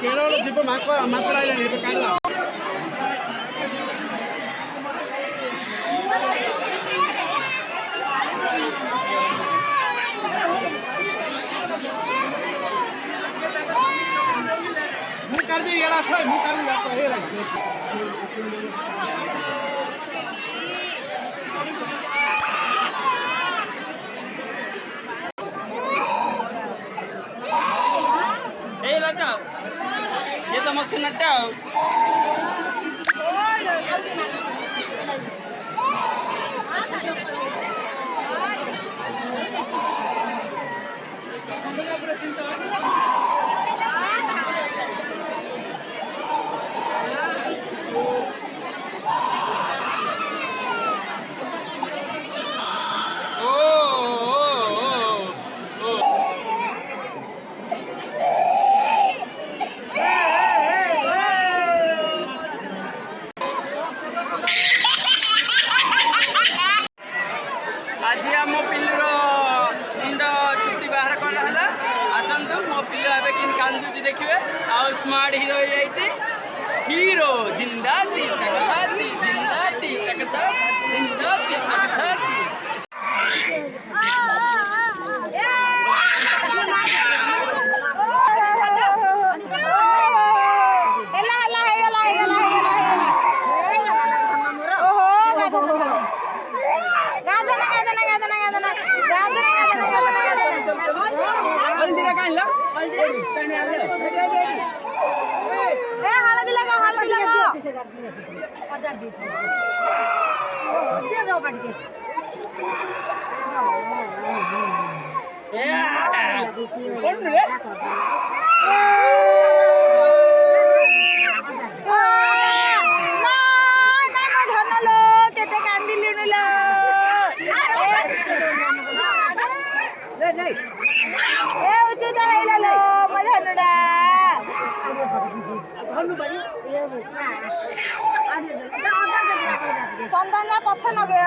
केरल जीव माकड़ आइलानी काढ़ला मुँह कर दी येड़ा सो मुँह कर दी आपको हे ये तो मशीन अड्डा आज आम पिलूर मुंड चुट्टी बाहर कराला आसतु मो पिलू ए कि कांदुची देखिए आउ स्मार्ट हीरो हो जाइए हीरो जिंदाती तकदाती जिंदाती तकदाती जिंदाती तकदाती चंदन पछ नगे